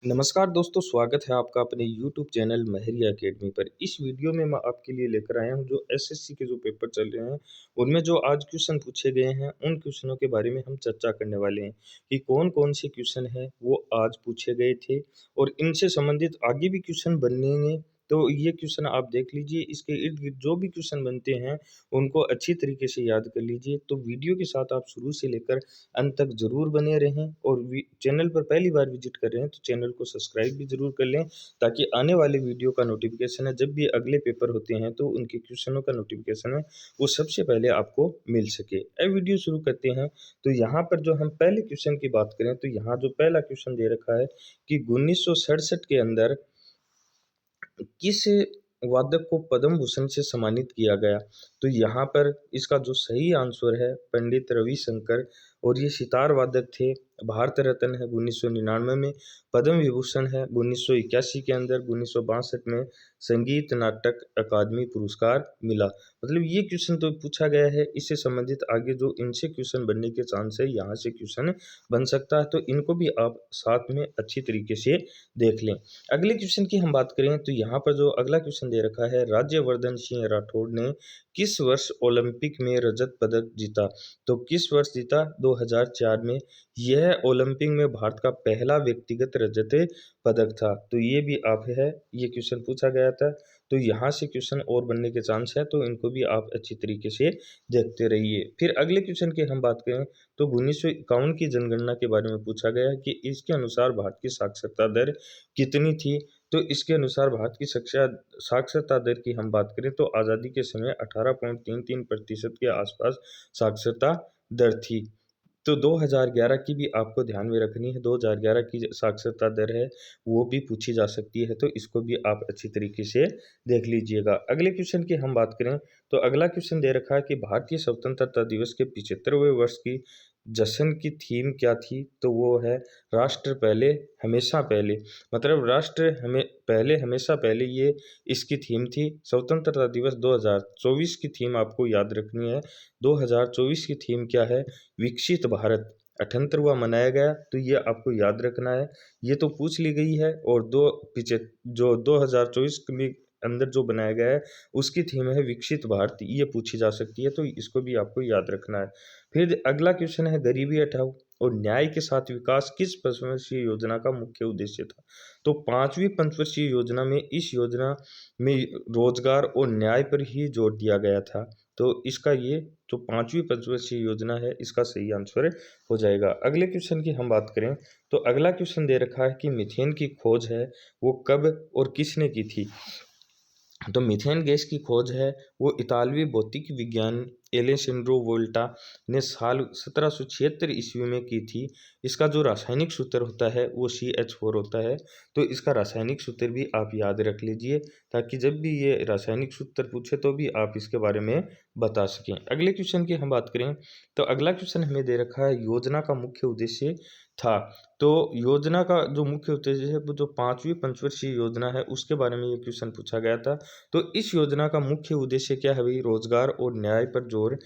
नमस्कार दोस्तों, स्वागत है आपका अपने YouTube चैनल महरिया अकेडमी पर। इस वीडियो में मैं आपके लिए लेकर आया हूँ जो एसएससी के जो पेपर चल रहे हैं, उनमें जो आज क्वेश्चन पूछे गए हैं, उन क्वेश्चनों के बारे में हम चर्चा करने वाले हैं कि कौन-कौन से क्वेश्चन हैं, वो आज पूछे गए थे और इनसे संबंधित आगे भी क्वेश्चन बनेंगे। तो ये क्वेश्चन आप देख लीजिए, इसके इर्द-गिर्द जो भी क्वेश्चन बनते हैं, उनको अच्छी तरीके से याद कर लीजिए। तो वीडियो के साथ आप शुरू से लेकर अंत तक ज़रूर बने रहें और चैनल पर पहली बार विजिट कर रहे हैं तो चैनल को सब्सक्राइब भी ज़रूर कर लें, ताकि आने वाले वीडियो का नोटिफिकेशन है जब भी अगले पेपर होते हैं तो उनके क्वेश्चनों का नोटिफिकेशन है वो सबसे पहले आपको मिल सके। अब वीडियो शुरू करते हैं। तो यहाँ पर जो हम पहले क्वेश्चन की बात करें तो यहाँ जो पहला क्वेश्चन दे रखा है कि 1967 के अंदर किस वादक को पद्म भूषण से सम्मानित किया गया? तो यहाँ पर इसका जो सही आंसर है पंडित रविशंकर, और ये सितार वादक थे। भारत रत्न है 1999 में, पद्म विभूषण है 1981 के अंदर, 1962 में संगीत नाटक अकादमी पुरस्कार मिला। मतलब ये क्वेश्चन तो पूछा गया है, इससे संबंधित आगे जो इनसे क्वेश्चन बनने के चांस है, यहाँ से क्वेश्चन बन सकता है, तो इनको भी आप साथ में अच्छी तरीके से देख लें। अगले क्वेश्चन की हम बात करें तो यहाँ पर जो अगला क्वेश्चन दे रखा है, राज्यवर्धन सिंह राठौड़ ने किस वर्ष ओलंपिक में रजत पदक जीता? तो किस वर्ष जीता? 2004 में। यह ओलंपिक में भारत का पहला व्यक्तिगत रजत पदक था। तो ये भी आप है, ये क्वेश्चन पूछा गया था। तो यहाँ से क्वेश्चन और बनने के चांस है, तो इनको भी आप अच्छी तरीके से देखते रहिए। फिर अगले क्वेश्चन की हम बात करें तो 1951 की जनगणना के बारे में पूछा गया कि इसके अनुसार भारत की साक्षरता दर कितनी थी? तो इसके अनुसार भारत की साक्षरता दर की हम बात करें तो आज़ादी के समय 18.33% के आसपास साक्षरता दर थी। तो 2011 की भी आपको ध्यान में रखनी है, 2011 की साक्षरता दर है, वो भी पूछी जा सकती है, तो इसको भी आप अच्छी तरीके से देख लीजिएगा। अगले क्वेश्चन की हम बात करें, तो अगला क्वेश्चन दे रखा है कि भारतीय स्वतंत्रता दिवस के 75वें वर्ष की जश्न की थीम क्या थी? तो वो है राष्ट्र पहले, हमेशा पहले। मतलब राष्ट्र हमें पहले, हमेशा पहले, ये इसकी थीम थी। स्वतंत्रता दिवस 2024 की थीम आपको याद रखनी है। 2024 की थीम क्या है? विकसित भारत। 78वां मनाया गया, तो ये आपको याद रखना है। ये तो पूछ ली गई है, और जो 2024 में अंदर जो बनाया गया है उसकी थीम है विकसित भारत, ये पूछी जा सकती है, तो इसको भी आपको याद रखना है। फिर अगला क्वेश्चन है, गरीबी हटाओ और न्याय के साथ विकास किस पंचवर्षीय योजना का मुख्य उद्देश्य था? तो 5वीं पंचवर्षीय योजना में, इस योजना में रोजगार और न्याय पर ही जोर दिया गया था। तो इसका ये जो 5वीं पंचवर्षीय योजना है, इसका सही आंसर हो जाएगा। अगले क्वेश्चन की हम बात करें तो अगला क्वेश्चन दे रखा है कि मीथेन की खोज है वो कब और किसने की थी? तो मीथेन गैस की खोज है वो इतालवी भौतिक विज्ञान एलेसेंड्रो वोल्टा ने साल 1776 ईस्वी में की थी। इसका जो रासायनिक सूत्र होता है वो CH4 होता है। तो इसका रासायनिक सूत्र भी आप याद रख लीजिए, ताकि जब भी ये रासायनिक सूत्र पूछे तो भी आप इसके बारे में बता सकें। अगले क्वेश्चन की हम बात करें तो अगला क्वेश्चन हमें दे रखा है, योजना का मुख्य उद्देश्य था। तो योजना का जो मुख्य उद्देश्य है वो जो 5वीं पंचवर्षीय योजना है उसके बारे में ये क्वेश्चन पूछा गया था। तो इस योजना का मुख्य उद्देश्य क्या है भाई? रोजगार और न्याय पर जोर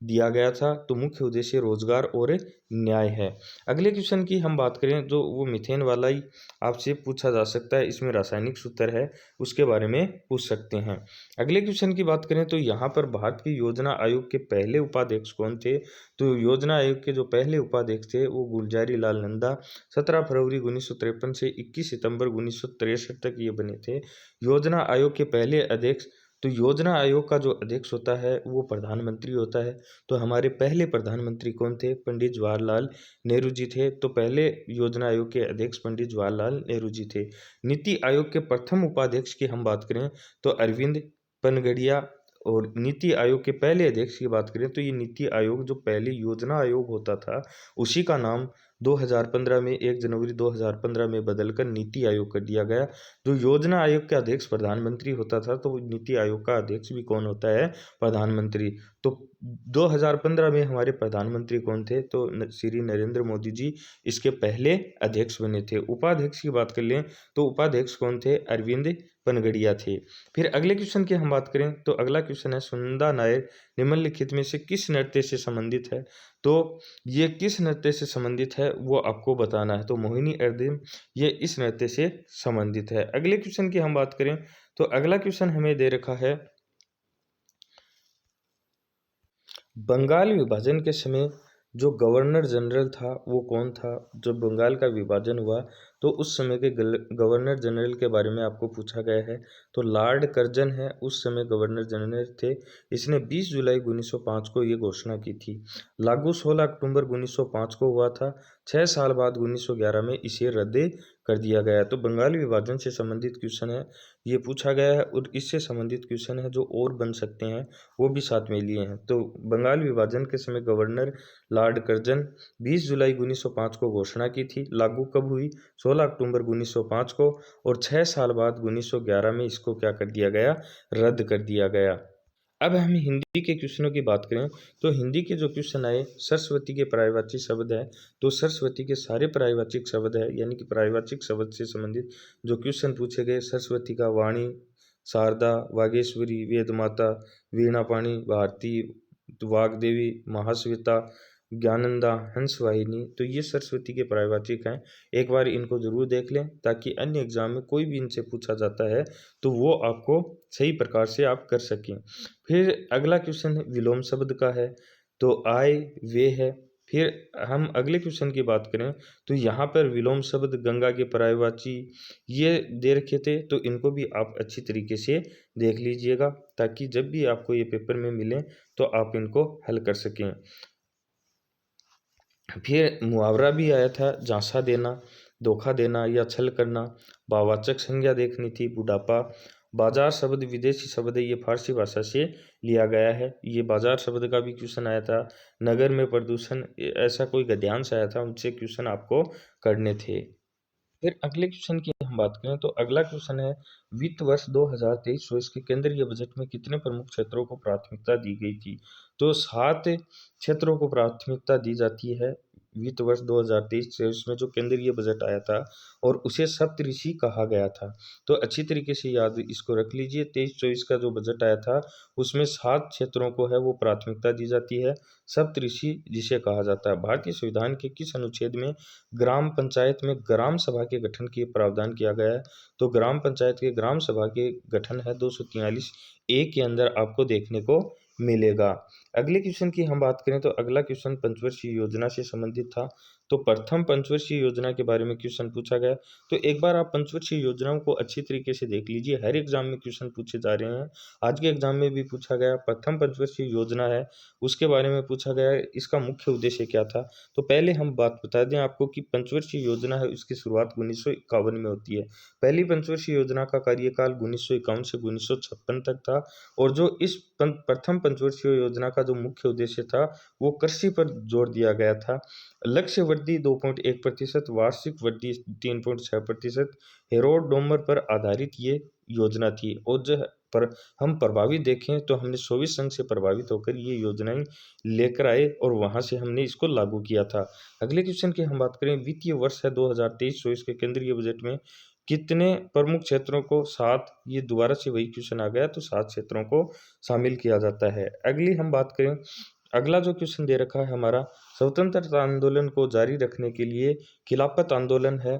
दिया गया था। तो मुख्य उद्देश्य रोजगार और न्याय है। अगले क्वेश्चन की हम बात करें जो वो मीथेन वाला ही आपसे पूछा जा सकता है, इसमें रासायनिक सूत्र है उसके बारे में पूछ सकते हैं। अगले क्वेश्चन की बात करें तो यहाँ पर भारत की योजना आयोग के पहले उपाध्यक्ष कौन थे? तो योजना आयोग के जो पहले उपाध्यक्ष थे वो गुलजारी लाल नंदा, 17 फरवरी 1953 से 21 सितंबर 1963 तक ये बने थे योजना आयोग के पहले अध्यक्ष। तो योजना आयोग का जो अध्यक्ष होता है वो प्रधानमंत्री होता है। तो हमारे पहले प्रधानमंत्री कौन थे? पंडित जवाहरलाल नेहरू जी थे। तो पहले योजना आयोग के अध्यक्ष पंडित जवाहरलाल नेहरू जी थे। नीति आयोग के प्रथम उपाध्यक्ष की हम बात करें तो अरविंद पनगड़िया, और नीति आयोग के पहले अध्यक्ष की बात करें तो ये नीति आयोग जो पहले योजना आयोग होता था उसी का नाम 2015 में, 1 जनवरी 2015 में बदलकर नीति आयोग कर दिया गया। जो योजना आयोग का अध्यक्ष प्रधानमंत्री होता था, तो नीति आयोग का अध्यक्ष भी कौन होता है? प्रधानमंत्री। तो 2015 में हमारे प्रधानमंत्री कौन थे? तो श्री नरेंद्र मोदी जी इसके पहले अध्यक्ष बने थे। उपाध्यक्ष की बात कर लें तो उपाध्यक्ष कौन थे? अरविंद पनगड़िया थे। फिर अगले क्वेश्चन की हम बात करें तो अगला क्वेश्चन है, सुनंदा नायर निम्नलिखित में से किस नृत्य से संबंधित है? तो ये किस नृत्य से संबंधित है वो आपको बताना है। तो मोहिनी अट्टम ये इस नृत्य से संबंधित है। अगले क्वेश्चन की हम बात करें तो अगला क्वेश्चन हमें दे रखा है, बंगाल विभाजन के समय जो गवर्नर जनरल था वो कौन था? जब बंगाल का विभाजन हुआ तो उस समय के गवर्नर जनरल के बारे में आपको पूछा गया है। तो लॉर्ड कर्जन है, उस समय गवर्नर जनरल थे। इसने 20 जुलाई 1905 को ये घोषणा की थी। लागू 16 अक्टूबर 1905 को हुआ था। 6 साल बाद 1911 में इसे रद्द कर दिया गया। तो बंगाल विभाजन से संबंधित क्वेश्चन है, ये पूछा गया है और इससे संबंधित क्वेश्चन है जो और बन सकते हैं वो भी साथ में लिए हैं। तो बंगाल विभाजन के समय गवर्नर लॉर्ड कर्जन 20 जुलाई 1905 को घोषणा की थी। लागू कब हुई? 16 अक्टूबर 1905 को, और 6 साल बाद 1911 में इसको क्या कर दिया गया? रद्द कर दिया गया। अब हम हिंदी के क्वेश्चनों की बात करें तो हिंदी के जो क्वेश्चन आए, सरस्वती के पर्यायवाची शब्द है। तो सरस्वती के सारे पर्यायवाचिक शब्द है, यानी कि पर्यायवाचिक शब्द से संबंधित जो क्वेश्चन पूछे गए, सरस्वती का वाणी, शारदा, वागेश्वरी, वेदमाता, वीणापाणी, भारती, वाग्देवी, महाश्वेता, ज्ञानंदा, हंसवाहिनी, तो ये सरस्वती के पर्यायवाचिक हैं। एक बार इनको जरूर देख लें ताकि अन्य एग्जाम में कोई भी इनसे पूछा जाता है तो वो आपको सही प्रकार से आप कर सकें। फिर अगला क्वेश्चन विलोम शब्द का है, तो आए, वे है। फिर हम अगले क्वेश्चन की बात करें तो यहाँ पर विलोम शब्द, गंगा के पर्यायवाची ये दे रखे थे, तो इनको भी आप अच्छी तरीके से देख लीजिएगा ताकि जब भी आपको ये पेपर में मिले तो आप इनको हल कर सकें। फिर मुहावरा भी आया था, झांसा देना, धोखा देना या छल करना। भाववाचक संज्ञा देखनी थी, बुढ़ापा। बाजार शब्द विदेशी शब्द है, ये फारसी भाषा से लिया गया है। ये बाजार शब्द का भी क्वेश्चन आया था। नगर में प्रदूषण, ऐसा कोई गद्यांश आया था, उनसे क्वेश्चन आपको करने थे। फिर अगले क्वेश्चन की हम बात करें तो अगला क्वेश्चन है, वित्त वर्ष 2023-24 के केंद्रीय बजट में कितने प्रमुख क्षेत्रों को प्राथमिकता दी गई थी? तो 7 क्षेत्रों को प्राथमिकता दी जाती है वित्त वर्ष 2023-24 में जो केंद्रीय बजट आया था, और उसे सप्तऋषि कहा गया था। तो अच्छी तरीके से याद इसको रख लीजिए। 23-24 का जो बजट आया था उसमें 7 क्षेत्रों को है वो प्राथमिकता दी जाती है, सप्तऋषि जिसे कहा जाता है। भारतीय संविधान के किस अनुच्छेद में ग्राम पंचायत में ग्राम सभा के गठन के प्रावधान किया गया है? तो ग्राम पंचायत के ग्राम सभा के गठन है 243 ए के अंदर आपको देखने को मिलेगा। अगले क्वेश्चन की हम बात करें तो अगला क्वेश्चन पंचवर्षीय योजना से संबंधित था। तो प्रथम पंचवर्षीय योजना के बारे में क्वेश्चन पूछा गया। तो एक बार आप पंचवर्षीय योजनाओं को अच्छी तरीके से देख लीजिए, हर एग्जाम में क्वेश्चन पूछे जा रहे हैं। आज के एग्जाम में भी पूछा गया, प्रथम पंचवर्षीय योजना है उसके बारे में पूछा गया है, इसका मुख्य उद्देश्य क्या था। तो पहले हम बात बता दें आपको कि पंचवर्षीय योजना है उसकी शुरुआत 1951 में होती है। पहली पंचवर्षीय योजना का कार्यकाल 1951 से 1956 तक था, और जो इस प्रथम पंचवर्षीय योजना का जो मुख्य उद्देश्य था वो कृषि पर जोर दिया गया था। लक्ष्य वृद्धि 2.1%, वार्षिक वृद्धि 3.6%, हेरोड डोमर पर आधारित ये योजना थी। और जो पर हम प्रभावित देखें तो हमने सोवियत संघ से प्रभावित होकर ये योजनाएं लेकर आए और वहां से हमने इसको लागू किया था। अगले क्वेश्चन की हम बात करें, वित्तीय वर्ष है 2023-24 के केंद्रीय बजट में कितने प्रमुख क्षेत्रों को, 7, ये दोबारा से वही क्वेश्चन आ गया, तो 7 क्षेत्रों को शामिल किया जाता है। अगली हम बात करें, अगला जो क्वेश्चन दे रखा है हमारा, स्वतंत्रता आंदोलन को जारी रखने के लिए खिलाफत आंदोलन है,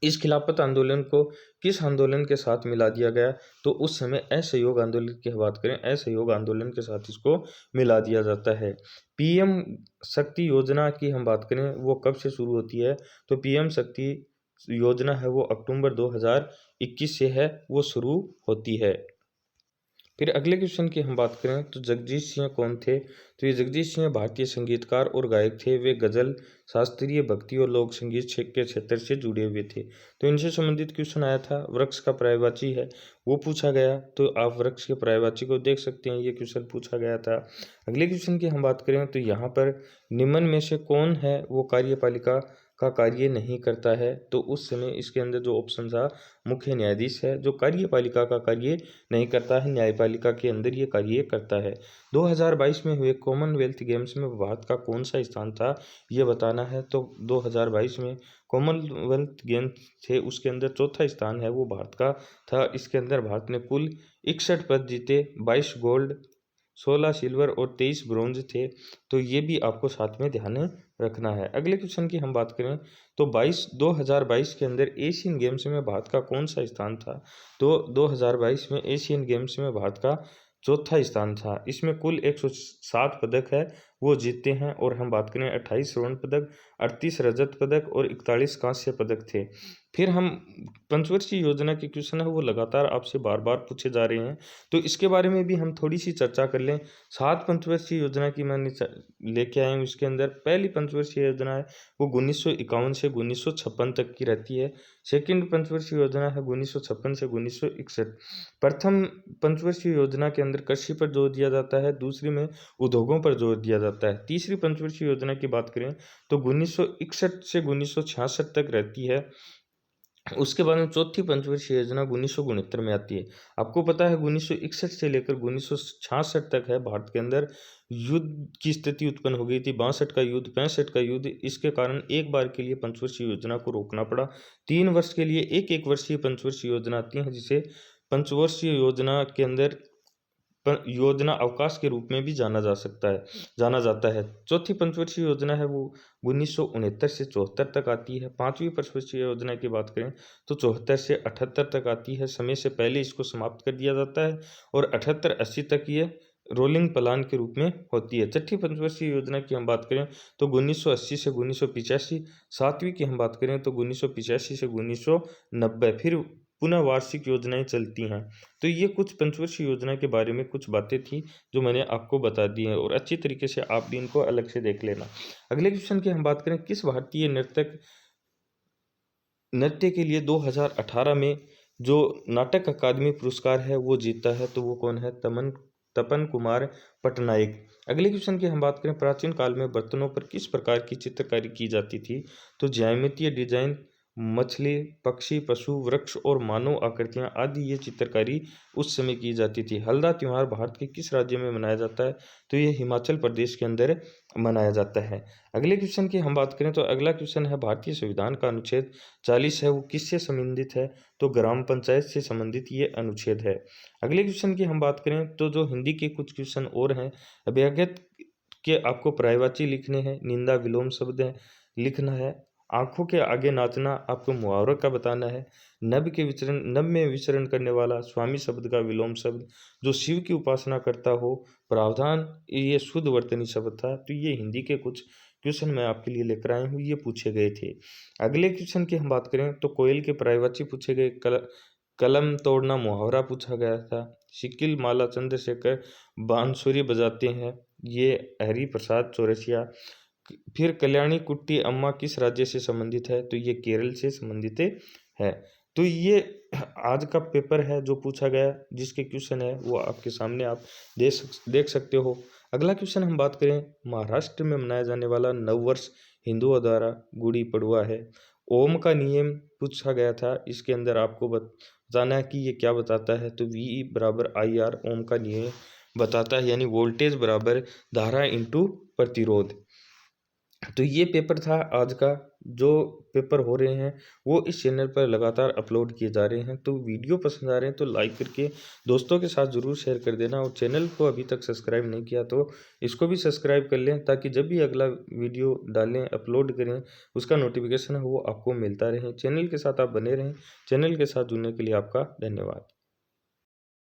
इस खिलाफत आंदोलन को किस आंदोलन के साथ मिला दिया गया? तो उस समय असहयोग आंदोलन की बात करें, असहयोग आंदोलन के साथ इसको मिला दिया जाता है। पीएम शक्ति योजना की हम बात करें वो कब से शुरू होती है? तो पीएम शक्ति योजना है वो अक्टूबर 2021 से है वो शुरू होती है। फिर अगले क्वेश्चन की हम बात करें तो जगजीत सिंह कौन थे? तो ये जगजीत सिंह भारतीय संगीतकार और गायक थे। वे गजल, शास्त्रीय, भक्ति और लोक संगीत के क्षेत्र से जुड़े हुए थे। तो इनसे संबंधित क्वेश्चन आया था। वृक्ष का पर्यायवाची है वो पूछा गया, तो आप वृक्ष के पर्यायवाची को देख सकते हैं, ये क्वेश्चन पूछा गया था। अगले क्वेश्चन की हम बात करें तो यहाँ पर निम्न में से कौन है वो कार्यपालिका का कार्य नहीं करता है, तो उस समय इसके अंदर जो ऑप्शन था मुख्य न्यायाधीश है, जो कार्यपालिका का कार्य नहीं करता है, न्यायपालिका के अंदर ये कार्य करता है। 2022 में हुए कॉमनवेल्थ गेम्स में भारत का कौन सा स्थान था, ये बताना है। तो 2022 में कॉमनवेल्थ गेम्स थे, उसके अंदर चौथा स्थान है वो भारत का था। इसके अंदर भारत ने कुल 61 पद जीते, 22 गोल्ड, 16 सिल्वर और 23 ब्रोंज थे। तो ये भी आपको साथ में ध्यान रखना है। अगले क्वेश्चन की हम बात करें तो 2022 के अंदर एशियन गेम्स में भारत का कौन सा स्थान था। तो 2022 में एशियन गेम्स में भारत का चौथा स्थान था। इसमें कुल 107 पदक है वो जीतते हैं, और हम बात करें 28 स्वर्ण पदक, 38 रजत पदक और 41 कांस्य पदक थे। फिर हम पंचवर्षीय योजना के क्वेश्चन है वो लगातार आपसे बार बार पूछे जा रहे हैं, तो इसके बारे में भी हम थोड़ी सी चर्चा कर लें। 7 पंचवर्षीय योजना की मैंने लेके आए हूँ। इसके अंदर पहली पंचवर्षीय योजना है वो 1951 से 1956 तक की रहती है। सेकंड पंचवर्षीय योजना है 1956 से 1961। प्रथम पंचवर्षीय योजना के अंदर कृषि पर जोर दिया जाता है, दूसरी में उद्योगों पर जोर दिया जाता है। तीसरी पंचवर्षीय योजना की बात करें तो 1961 से 1966 तक रहती है। उसके बाद में चौथी पंचवर्षीय योजना 1969 में आती है। आपको पता है 1961 से लेकर 1966 तक है भारत के अंदर युद्ध की स्थिति उत्पन्न हो गई थी। 62 का युद्ध, 65 का युद्ध, इसके कारण एक बार के लिए पंचवर्षीय योजना को रोकना पड़ा। 3 वर्ष के लिए एक वर्षीय पंचवर्षीय योजना आती है, जिसे पंचवर्षीय योजना के अंदर योजना अवकाश के रूप में भी जाना जाता है। चौथी पंचवर्षीय योजना है वो 1969 से 74 तक आती है। पांचवी पंचवर्षीय योजना की बात करें तो 74 से 78 तक आती है। समय से पहले इसको समाप्त कर दिया जाता है, और 78-80 तक ये रोलिंग प्लान के रूप में होती है। छठी पंचवर्षीय योजना की हम बात करें तो 1980 से 1985। सातवीं की हम बात करें तो 1985 से 1990। फिर पुनः वार्षिक योजनाएं चलती हैं। तो ये कुछ पंचवर्षीय योजना के बारे में कुछ बातें थी जो मैंने आपको बता दी हैं, और अच्छी तरीके से आप भी इनको अलग से देख लेना। अगले क्वेश्चन की हम बात करें, किस भारतीय नृत्य के लिए 2018 में जो नाटक अकादमी पुरस्कार है वो जीता है, तो वो कौन है? तपन कुमार पटनायक। अगले क्वेश्चन की हम बात करें, प्राचीन काल में बर्तनों पर किस प्रकार की चित्रकारी की जाती थी। तो ज्यामितीय डिजाइन, मछली, पक्षी, पशु, वृक्ष और मानव आकृतियां आदि ये चित्रकारी उस समय की जाती थी। हल्दा त्योहार भारत के किस राज्य में मनाया जाता है। तो ये हिमाचल प्रदेश के अंदर मनाया जाता है। अगले क्वेश्चन की हम बात करें तो अगला क्वेश्चन है, भारतीय संविधान का अनुच्छेद 40 है वो किससे संबंधित है। तो ग्राम पंचायत से संबंधित ये अनुच्छेद है। अगले क्वेश्चन की हम बात करें तो जो हिंदी के कुछ क्वेश्चन और हैं, अभ्यागत के आपको पर्यायवाची लिखने हैं, निंदा विलोम शब्द है लिखना है, आंखों के आगे नाचना आपको मुहावरा का बताना है, नभ में विचरण करने वाला स्वामी शब्द का विलोम शब्द, जो शिव की उपासना करता हो, प्रावधान, ये शुद्ध वर्तनी शब्द था। तो ये हिंदी के कुछ क्वेश्चन मैं आपके लिए लेकर आया हूँ, ये पूछे गए थे। अगले क्वेश्चन की हम बात करें तो कोयल के पर्यायवाची पूछे गए, कलम तोड़ना मुहावरा पूछा गया था, शिकिल माला चंद्रशेखर बांसुरी बजाते हैं, ये हरि प्रसाद चौरसिया। फिर कल्याणी कुट्टी अम्मा किस राज्य से संबंधित है। तो ये केरल से संबंधित है। तो ये आज का पेपर है जो पूछा गया, जिसके क्वेश्चन है वो आपके सामने आप देख सकते हो। अगला क्वेश्चन हम बात करें, महाराष्ट्र में मनाया जाने वाला नववर्ष हिंदुओं द्वारा गुड़ी पड़वा है। ओम का नियम पूछा गया था, इसके अंदर आपको बताना है कि ये क्या बताता है। तो वी बराबर आई आर ओम का नियम बताता है, यानी वोल्टेज बराबर धारा इंटू प्रतिरोध। तो ये पेपर था आज का। जो पेपर हो रहे हैं वो इस चैनल पर लगातार अपलोड किए जा रहे हैं। तो वीडियो पसंद आ रहे हैं तो लाइक करके दोस्तों के साथ ज़रूर शेयर कर देना, और चैनल को अभी तक सब्सक्राइब नहीं किया तो इसको भी सब्सक्राइब कर लें, ताकि जब भी अगला वीडियो डालें, अपलोड करें, उसका नोटिफिकेशन है वो आपको मिलता रहे। चैनल के साथ आप बने रहें। चैनल के साथ जुड़ने के लिए आपका धन्यवाद।